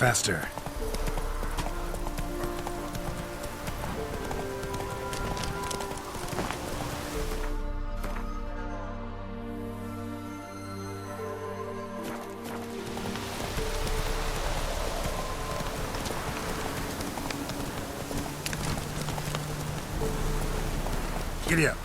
faster. Giddy up.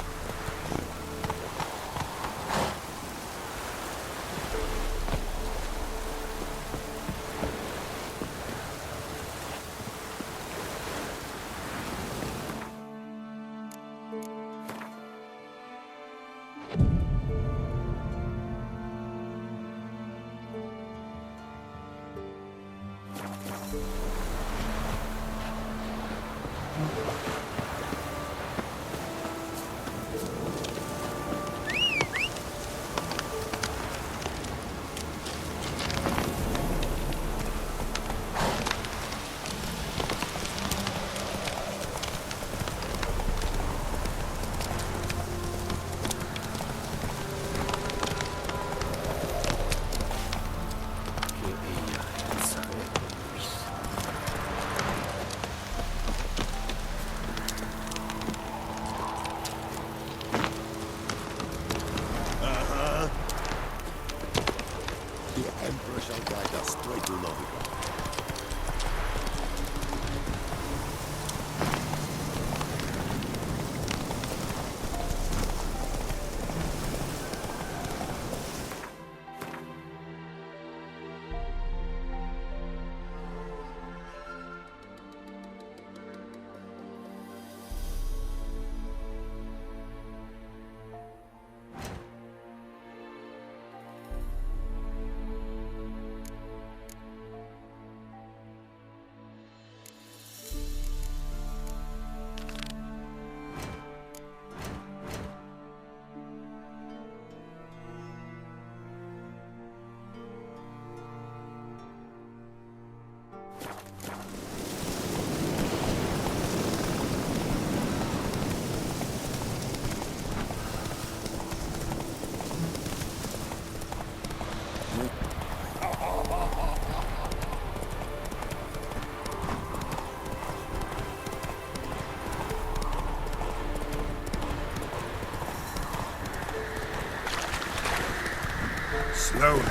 Slowly.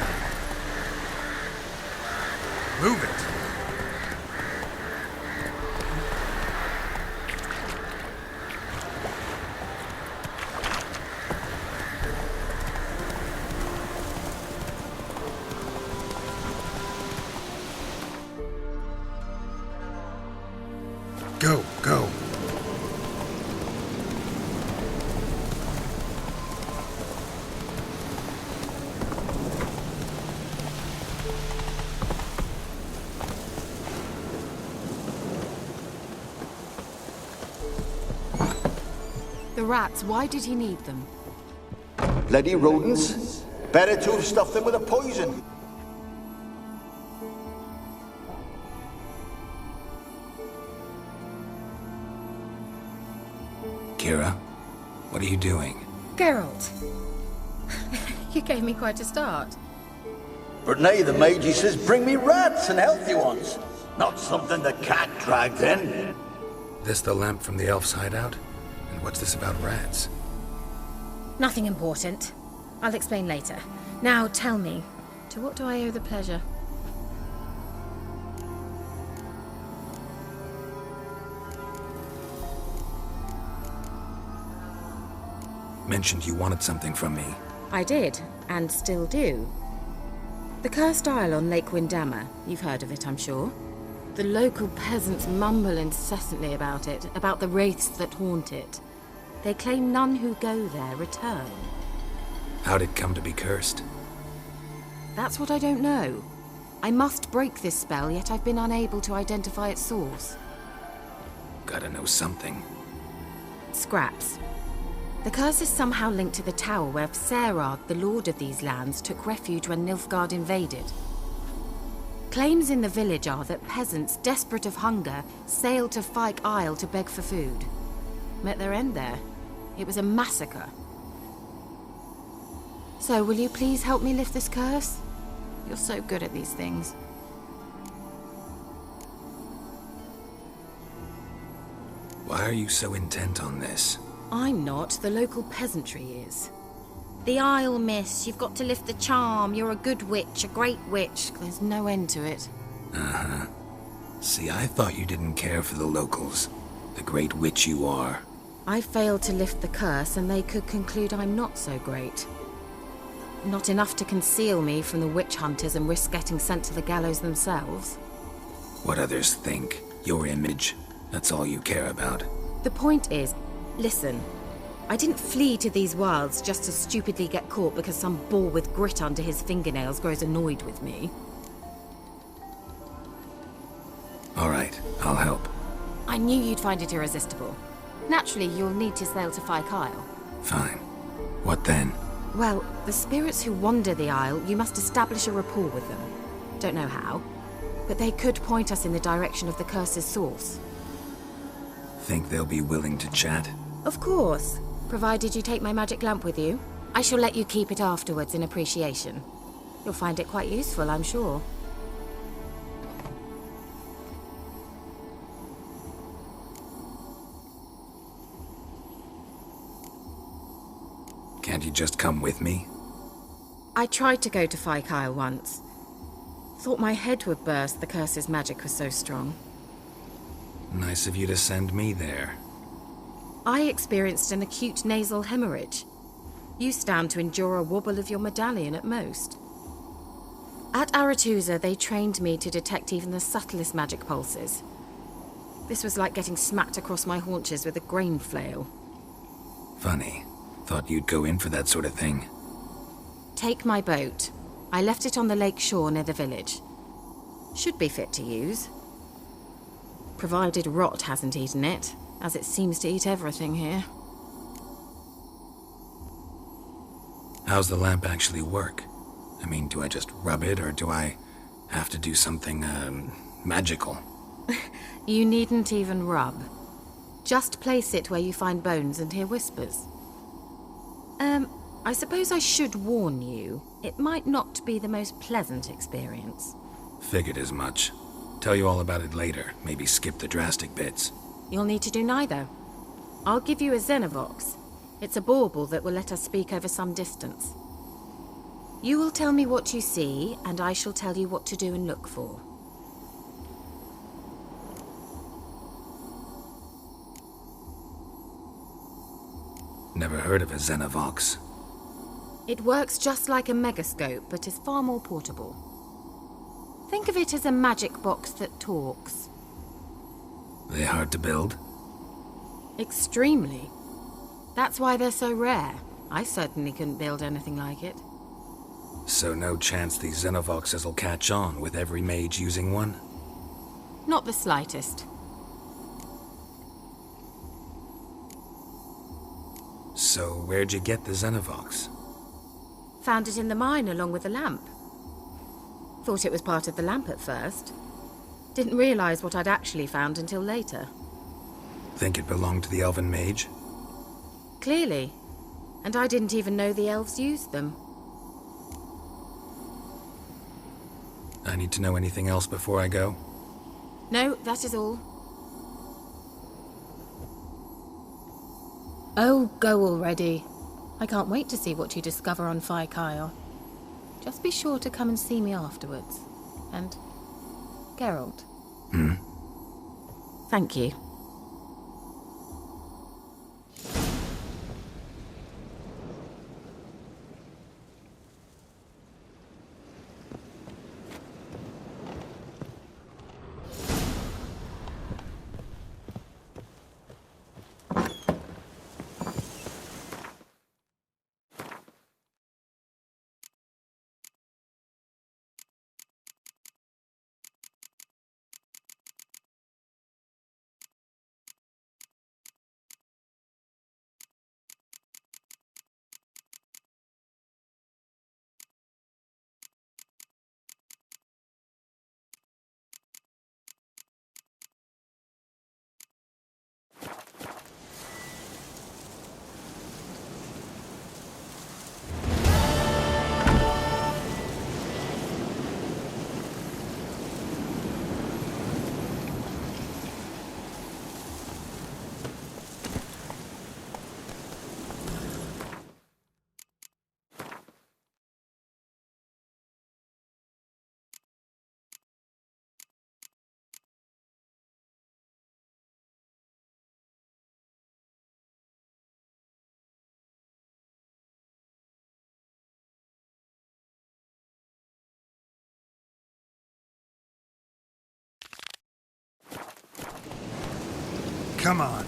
Move it. Go, go. The rats, why did he need them? Bloody rodents. Better to have stuffed them with a poison. Kira, what are you doing? Geralt. You gave me quite a start. But now the Magias says bring me rats and healthy ones. Not something the cat dragged in. This the lamp from the elf's hideout? And what's this about rats? Nothing important. I'll explain later. Now tell me, to what do I owe the pleasure? Mentioned you wanted something from me. I did, and still do. The cursed isle on Lake Windammer. You've heard of it, I'm sure. The local peasants mumble incessantly about it, about the wraiths that haunt it. They claim none who go there return. How'd it come to be cursed? That's what I don't know. I must break this spell, yet I've been unable to identify its source. Gotta know something. Scraps. The curse is somehow linked to the tower where Serard, the lord of these lands, took refuge when Nilfgaard invaded. Claims in the village are that peasants, desperate of hunger, sailed to Fyke Isle to beg for food. Met their end there. It was a massacre. So, will you please help me lift this curse? You're so good at these things. Why are you so intent on this? I'm not. The local peasantry is. The Isle, miss. You've got to lift the charm. You're a good witch, a great witch. There's no end to it. Uh-huh. See, I thought you didn't care for the locals. The great witch you are. I failed to lift the curse, and they could conclude I'm not so great. Not enough to conceal me from the witch hunters and risk getting sent to the gallows themselves. What others think. Your image. That's all you care about. The point is, listen, I didn't flee to these wilds just to stupidly get caught because some boar with grit under his fingernails grows annoyed with me. All right, I'll help. I knew you'd find it irresistible. Naturally, you'll need to sail to Kyle. Fine. What then? Well, the spirits who wander the Isle, you must establish a rapport with them. Don't know how, but they could point us in the direction of the curse's source. Think they'll be willing to chat? Of course, provided you take my magic lamp with you. I shall let you keep it afterwards in appreciation. You'll find it quite useful, I'm sure. Can't you just come with me? I tried to go to Kyle once. Thought my head would burst, the curse's magic was so strong. Nice of you to send me there. I experienced an acute nasal hemorrhage. You stand to endure a wobble of your medallion at most. At Aretusa, they trained me to detect even the subtlest magic pulses. This was like getting smacked across my haunches with a grain flail. Funny. Thought you'd go in for that sort of thing. Take my boat. I left it on the lake shore near the village. Should be fit to use. Provided rot hasn't eaten it, as it seems to eat everything here. How's the lamp actually work? I mean, do I just rub it, or do I have to do something, magical? You needn't even rub. Just place it where you find bones and hear whispers. I suppose I should warn you, it might not be the most pleasant experience. Figured as much. Tell you all about it later, maybe skip the drastic bits. You'll need to do neither. I'll give you a Xenovox. It's a bauble that will let us speak over some distance. You will tell me what you see, and I shall tell you what to do and look for. Never heard of a Xenovox. It works just like a megascope, but is far more portable. Think of it as a magic box that talks. They hard to build? Extremely. That's why they're so rare. I certainly couldn't build anything like it. So no chance these Xenovoxes will catch on with every mage using one? Not the slightest. So where'd you get the Xenovox? Found it in the mine along with the lamp. Thought it was part of the lamp at first. Didn't realize what I'd actually found until later. Think it belonged to the elven mage? Clearly. And I didn't even know the elves used them. I need to know anything else before I go? No, that is all. Oh, go already. I can't wait to see what you discover on Kyle. Just be sure to come and see me afterwards. And Geralt. Thank you. Come on.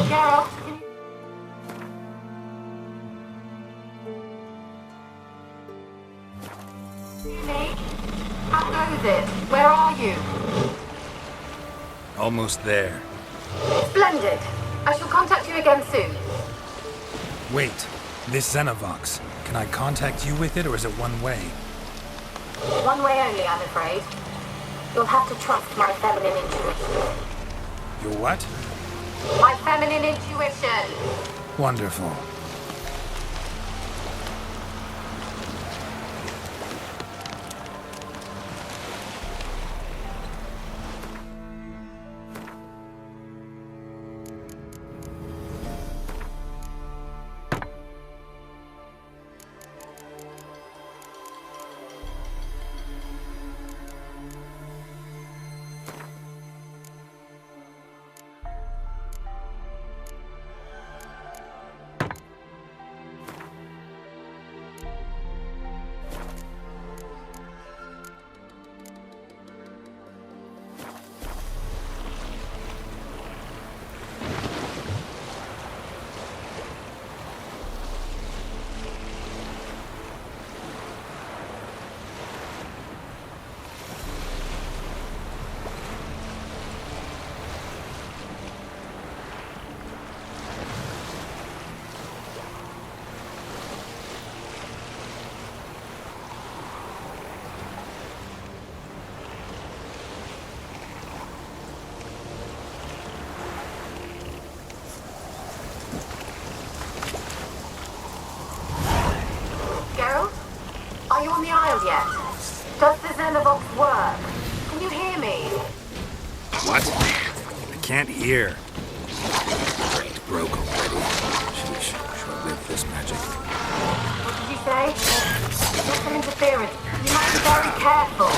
Gerald, me? How goes it? Where are you? Almost there. Splendid. I shall contact you again soon. Wait, this Xenovox. Can I contact you with it, or is it one way? One way only, I'm afraid. You'll have to trust my feminine intuition. Your what? My feminine intuition. Wonderful. Gerald? Are you on the isle yet? Does the Xenovox work? Can you hear me? What? I can't hear. It broke already. Sheesh. Short-lived this magic. What did you say? There's some interference. You must be very careful.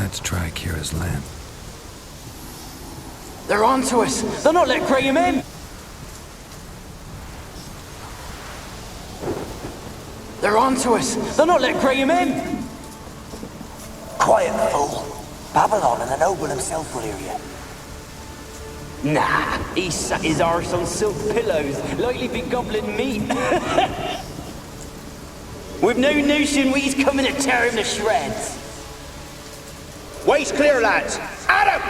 Let's try Kira's lamp. They're onto us! They're not letting Graham in! They're onto us! They're not letting Graham in! Quiet, fool. Babylon and the noble himself will hear you. Nah, he sat his arse on silk pillows, likely be gobbling meat. With no notion we's coming to tear him to shreds. Way's clear, lads. Adam!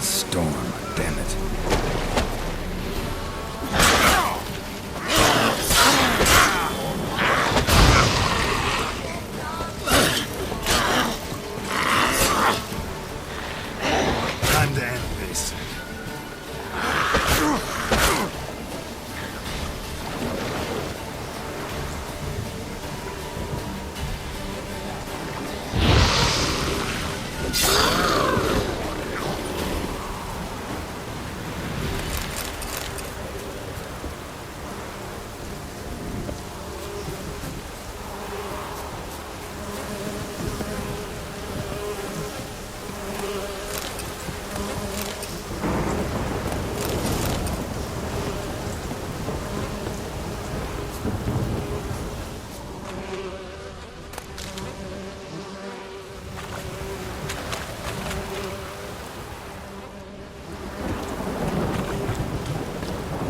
Storm, damn it. Time to end this.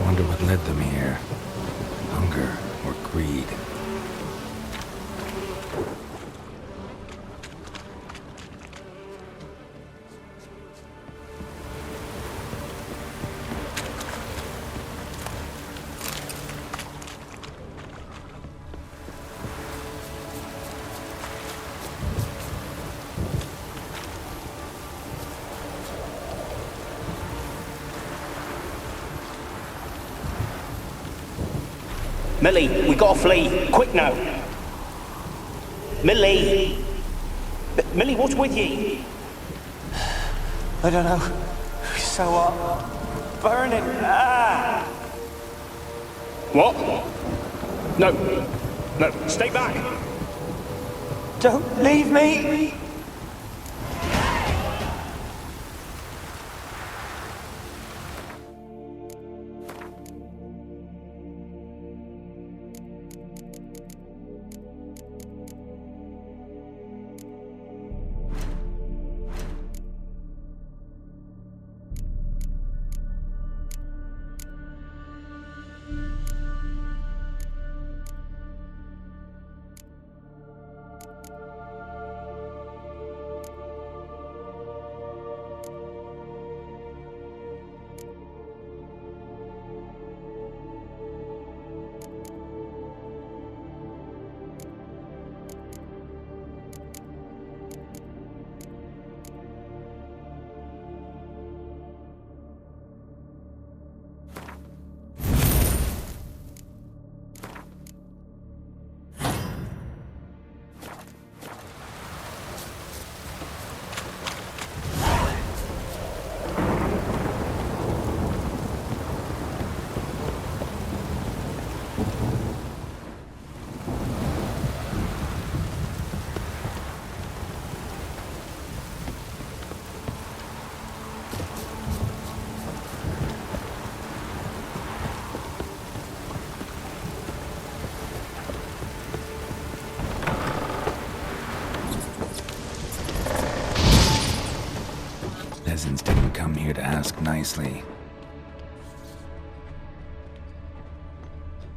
Wonder what led them here. Hunger or greed? Millie, we gotta flee. Quick now. Millie! Millie, what's with you? I don't know. So hot. Burning. Ah! What? No. No, stay back. Don't leave me! Peasants didn't come here to ask nicely.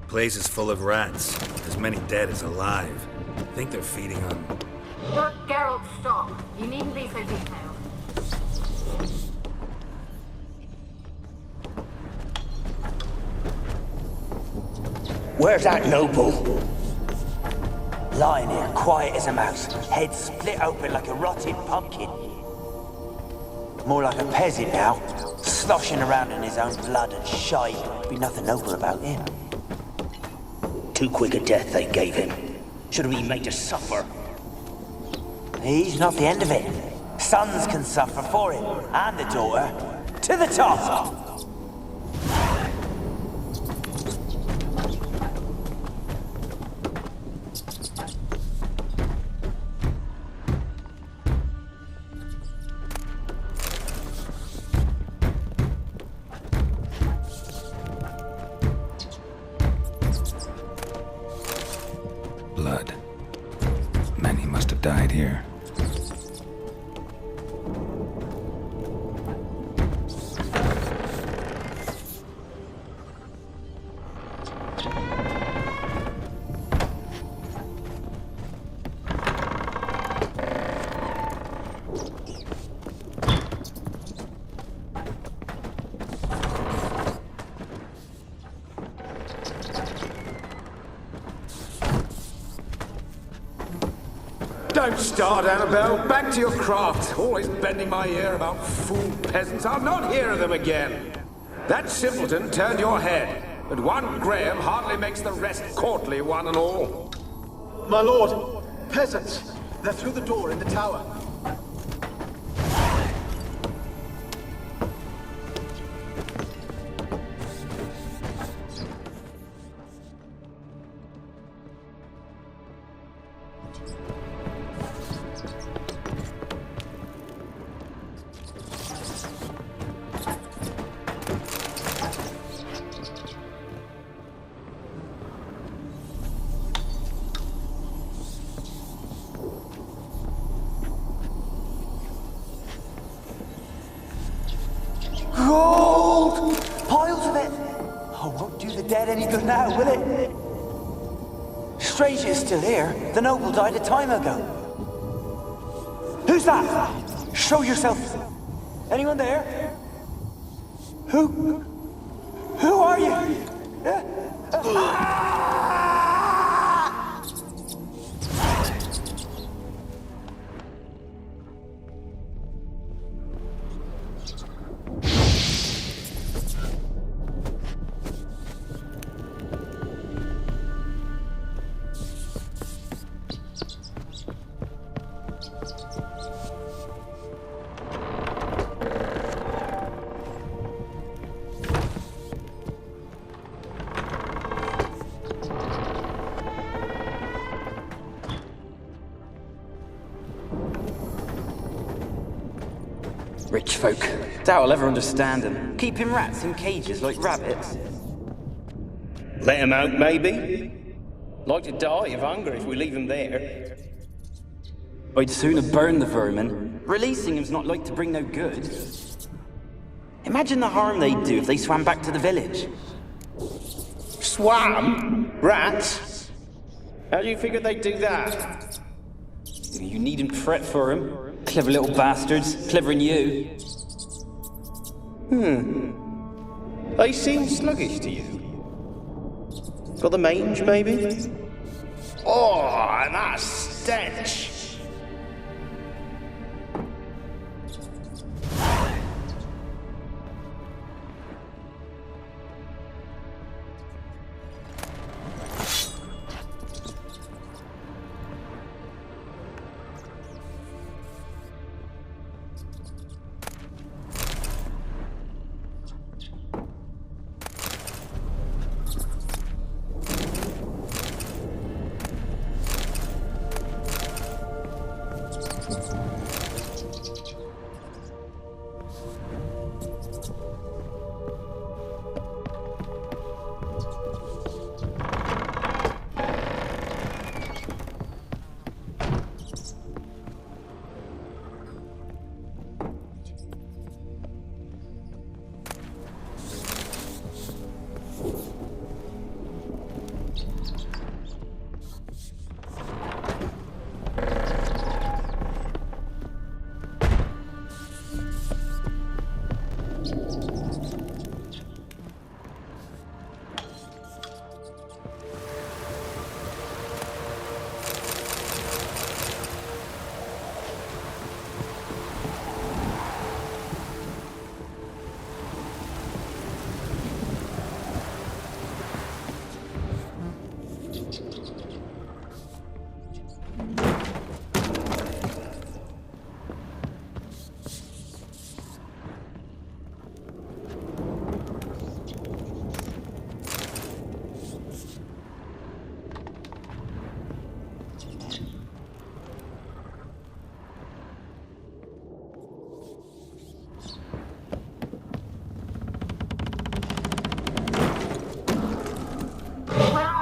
Place is full of rats. As many dead as alive. Think they're feeding on... Look, Geralt, stop. You needn't be so detailed. Where's that noble? Lying here, quiet as a mouse, head split open like a rotted pumpkin. More like a peasant now, sloshing around in his own blood and shite. Be nothing noble about him. Too quick a death they gave him. Should have been made to suffer. He's not the end of it. Sons can suffer for him, and the daughter. To the top! Blood. Many must have died here. Don't start, Annabelle. Back to your craft. Always bending my ear about fool peasants. I'll not hear of them again. That simpleton turned your head, but one Graham hardly makes the rest courtly, one and all. My lord, peasants. They're through the door in the tower. Gold! Piles of it! Oh, won't do the dead any good now, will it? Strange it's still here. The noble died a time ago. Who's that? Show yourself. Anyone there? Who are you? Rich folk. Doubt I'll ever understand them. Keeping rats in cages like rabbits. Let him out, maybe? Like to die of hunger if we leave him there. I'd sooner burn the vermin. Releasing him's not like to bring no good. Imagine the harm they'd do if they swam back to the village. Swam? Rats? How do you figure they'd do that? You needn't fret for him. Clever little bastards. Clever'n you. They seem sluggish to you. Got the mange, maybe? Oh, and that stench!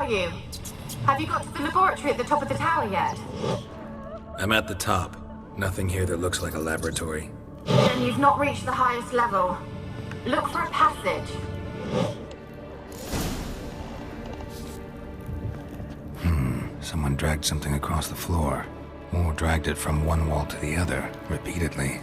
are you? Have you got to the laboratory at the top of the tower yet? I'm at the top. Nothing here that looks like a laboratory. Then you've not reached the highest level. Look for a passage. Someone dragged something across the floor. Or dragged it from one wall to the other, repeatedly.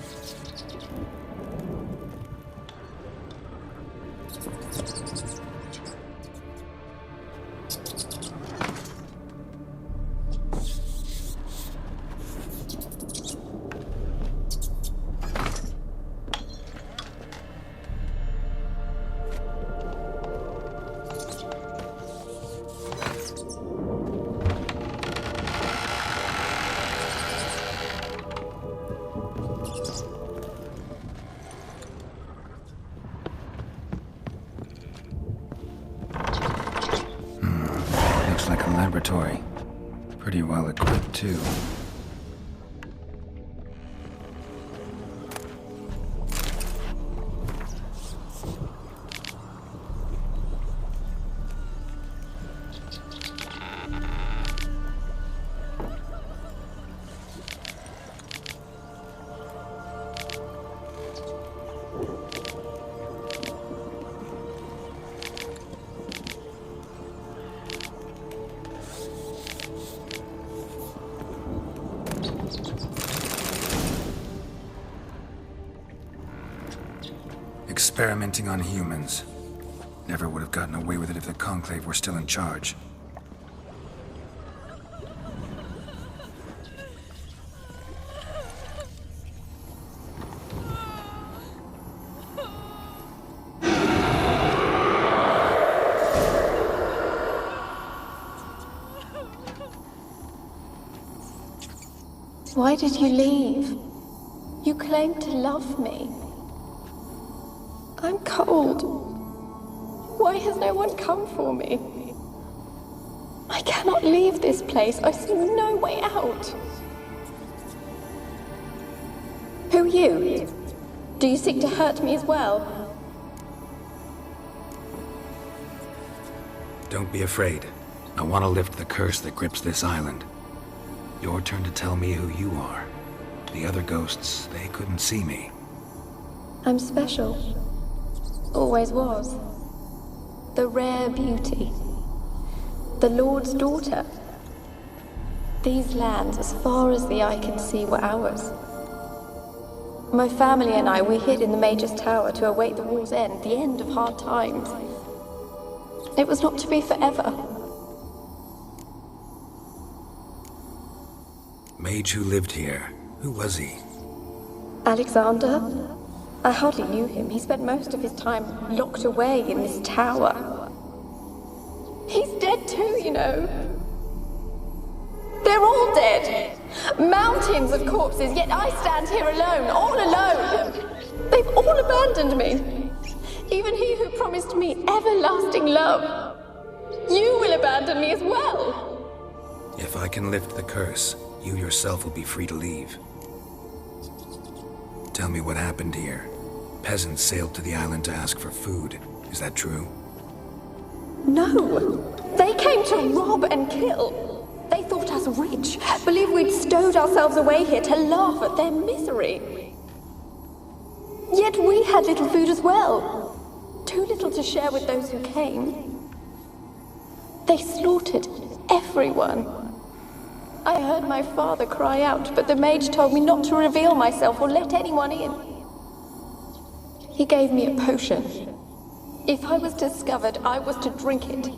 Like a laboratory. Pretty well equipped, too. Experimenting on humans. Never would have gotten away with it if the Conclave were still in charge. Why did you leave? You claimed to love me. I'm cold. Why has no one come for me? I cannot leave this place. I see no way out. Who are you? Do you seek to hurt me as well? Don't be afraid. I want to lift the curse that grips this island. Your turn to tell me who you are. The other ghosts, they couldn't see me. I'm special. Always was. The rare beauty. The Lord's daughter. These lands, as far as the eye can see, were ours. My family and I, we hid in the Magias tower to await the war's end, the end of hard times. It was not to be forever. Mage who lived here. Who was he? Alexander? I hardly knew him. He spent most of his time locked away in this tower. He's dead too, you know. They're all dead. Mountains of corpses, yet I stand here alone, all alone. They've all abandoned me. Even he who promised me everlasting love. You will abandon me as well. If I can lift the curse, you yourself will be free to leave. Tell me what happened here. Peasants sailed to the island to ask for food. Is that true? No. They came to rob and kill. They thought us rich, believed we'd stowed ourselves away here to laugh at their misery. Yet we had little food as well. Too little to share with those who came. They slaughtered everyone. I heard my father cry out, but the mage told me not to reveal myself or let anyone in. He gave me a potion. If I was discovered, I was to drink it.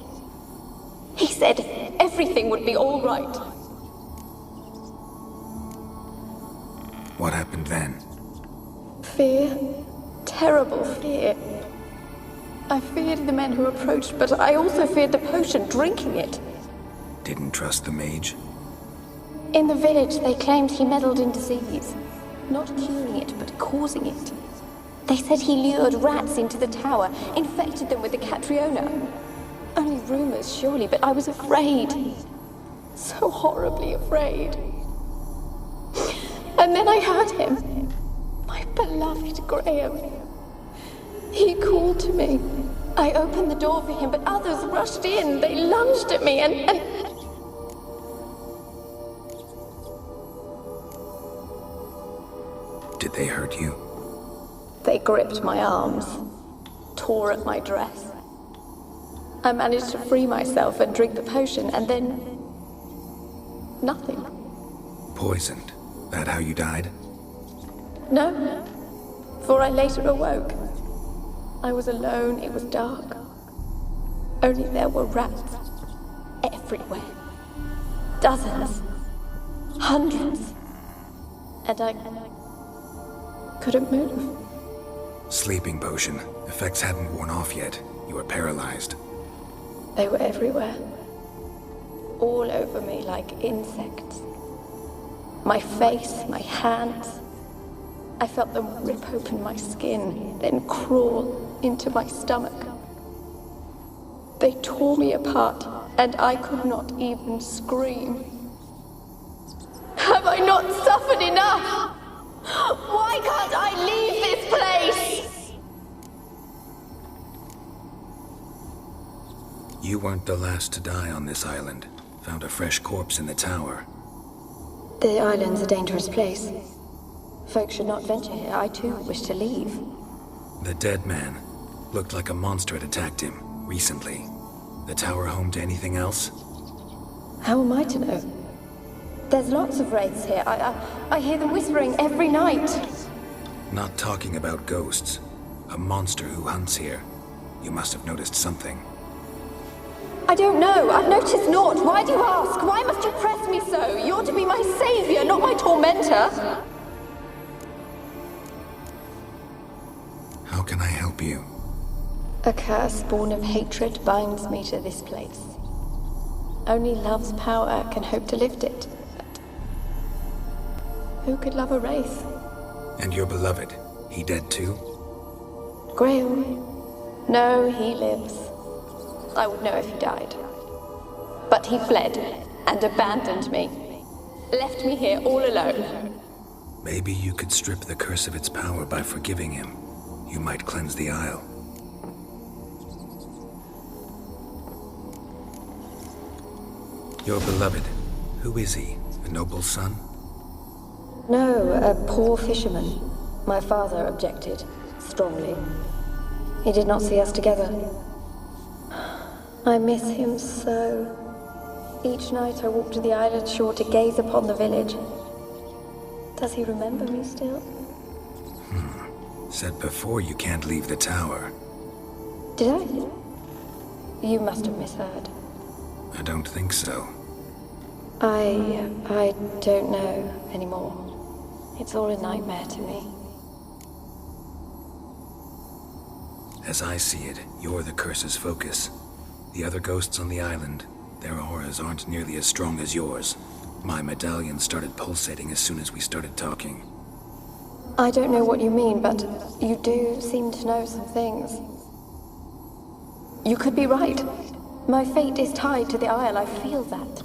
He said everything would be all right. What happened then? Fear. Terrible fear. I feared the men who approached, but I also feared the potion, drinking it. Didn't trust the mage? In the village, they claimed he meddled in disease. Not curing it, but causing it. They said he lured rats into the tower, infected them with the Catriona. Only rumors, surely, but I was afraid. So horribly afraid. And then I heard him. My beloved Graham. He called to me. I opened the door for him, but others rushed in. They lunged at me and... Did they hurt you? They gripped my arms, tore at my dress. I managed to free myself and drink the potion, and then... nothing. Poisoned? That how you died? No, for I later awoke. I was alone, it was dark. Only there were rats everywhere. Dozens. Hundreds. And I couldn't move. Sleeping potion. Effects hadn't worn off yet. You were paralyzed. They were everywhere. All over me like insects. My face, my hands. I felt them rip open my skin, then crawl into my stomach. They tore me apart, and I could not even scream. Have I not suffered enough? Why can't I leave this place? You weren't the last to die on this island. Found a fresh corpse in the tower. The island's a dangerous place. Folks should not venture here. I too wish to leave. The dead man. Looked like a monster had attacked him, recently. The tower home to anything else? How am I to know? There's lots of wraiths here. I hear them whispering every night. Not talking about ghosts. A monster who hunts here. You must have noticed something. I don't know. I've noticed naught. Why do you ask? Why must you press me so? You're to be my savior, not my tormentor. How can I help you? A curse born of hatred binds me to this place. Only love's power can hope to lift it. But who could love a wraith? And your beloved, he dead too? Graham? No, he lives. I would know if he died. But he fled and abandoned me. Left me here all alone. Maybe you could strip the curse of its power by forgiving him. You might cleanse the isle. Your beloved, who is he? A noble son? No, a poor fisherman. My father objected, strongly. He did not see us together. I miss him so. Each night I walk to the island shore to gaze upon the village. Does he remember me still? Said before you can't leave the tower. Did I? You must have misheard. I don't think so. I don't know anymore. It's all a nightmare to me. As I see it, you're the curse's focus. The other ghosts on the island, their auras aren't nearly as strong as yours. My medallion started pulsating as soon as we started talking. I don't know what you mean, but you do seem to know some things. You could be right. My fate is tied to the Isle, I feel that.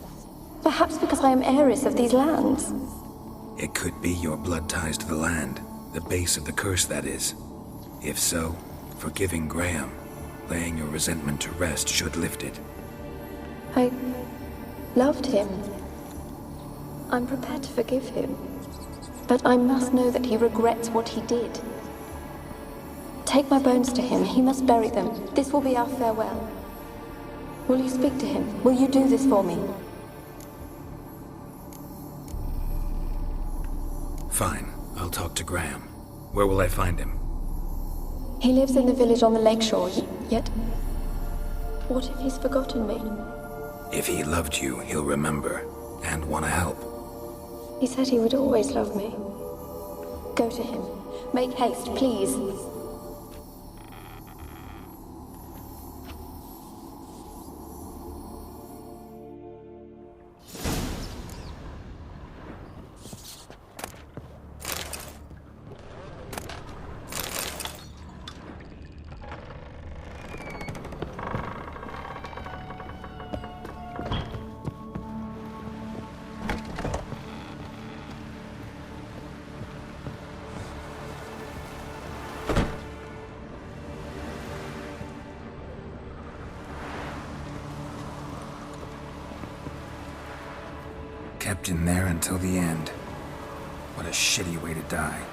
Perhaps because I am heiress of these lands. It could be your blood ties to the land, the base of the curse, that is. If so, forgiving Graham, laying your resentment to rest should lift it. I loved him. I'm prepared to forgive him. But I must know that he regrets what he did. Take my bones to him. He must bury them. This will be our farewell. Will you speak to him? Will you do this for me? Fine. I'll talk to Graham. Where will I find him? He lives in the village on the lakeshore, yet... What if he's forgotten me? If he loved you, he'll remember, and want to help. He said he would always love me. Go to him. Make haste, please. Kept in there until the end. What a shitty way to die.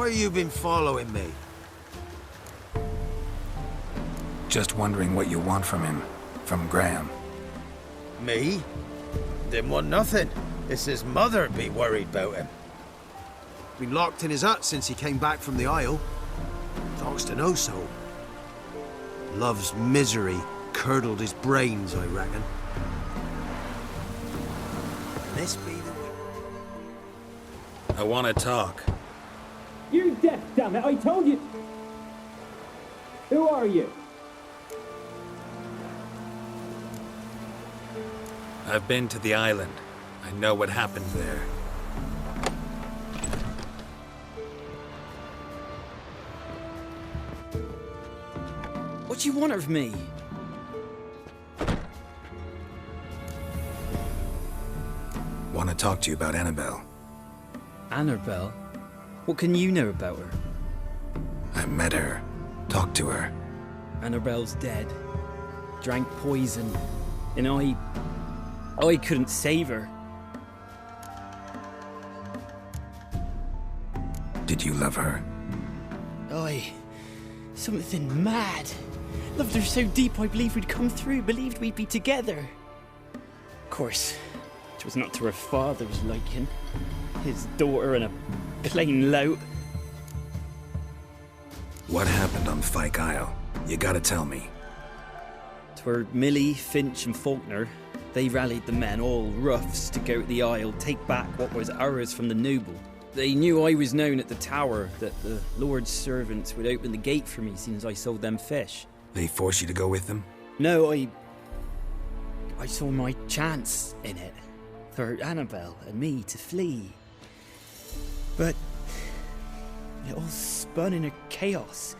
Why you been following me? Just wondering what you want from him. From Graham. Me? Didn't want nothing. It's his mother be worried about him. Been locked in his hut since he came back from the Isle. Talks to no soul. Love's misery curdled his brains, I reckon. Can this be the way? I want to talk. You're deaf, damn it! I told you! Who are you? I've been to the island. I know what happened there. What do you want of me? Want to talk to you about Annabelle. Annabelle? What can you know about her? I met her. Talked to her. Annabelle's dead. Drank poison. And I couldn't save her. Did you love her? Aye. Something mad. Loved her so deep I believed we'd come through, believed we'd be together. Of course, it was not to her father's liking. His daughter and a plain lout. What happened on Fyke Isle? You gotta tell me. 'Twere Millie, Finch and Faulkner. They rallied the men, all roughs, to go to the Isle, take back what was ours from the noble. They knew I was known at the tower, that the Lord's servants would open the gate for me since I sold them fish. They forced you to go with them? No, I saw my chance in it, for Annabelle and me to flee. But it all spun in a chaos.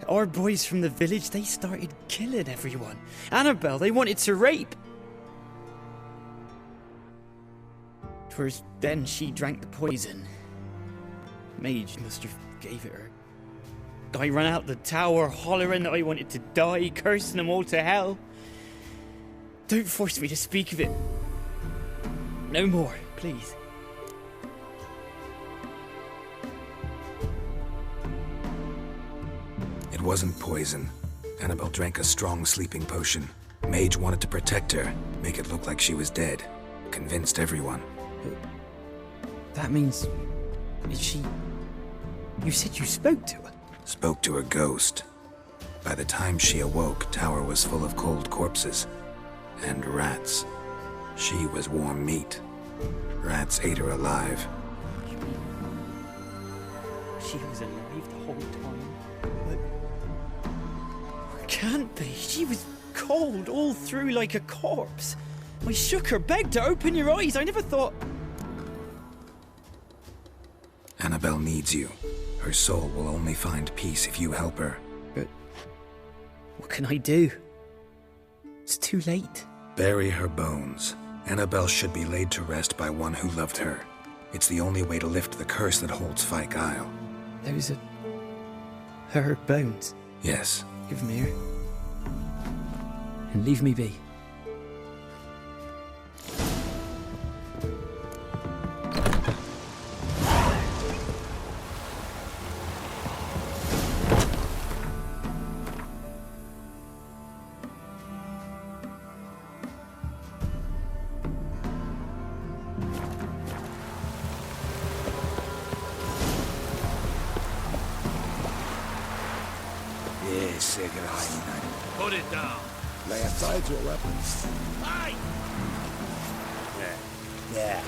Our boys from the village, they started killing everyone. Annabelle, they wanted to rape. 'Twas then she drank the poison. Mage must have gave it her. I ran out the tower hollering that I wanted to die, cursing them all to hell. Don't force me to speak of it. No more, please. It wasn't poison. Annabelle drank a strong sleeping potion. Mage wanted to protect her, make it look like she was dead. Convinced everyone. That means... is she... You said you spoke to her? Spoke to her ghost. By the time she awoke, Tower was full of cold corpses. And rats. She was warm meat. Rats ate her alive. You mean... she was alive the whole time? But... can't be. She was cold all through like a corpse. I shook her, begged her, open your eyes. I never thought... Annabelle needs you. Her soul will only find peace if you help her. But... what can I do? It's too late. Bury her bones. Annabelle should be laid to rest by one who loved her. It's the only way to lift the curse that holds Fyke Isle. Those are... her bones? Yes. Give them here. And leave me be. Put it down. Lay aside your weapons. Aye! Yeah.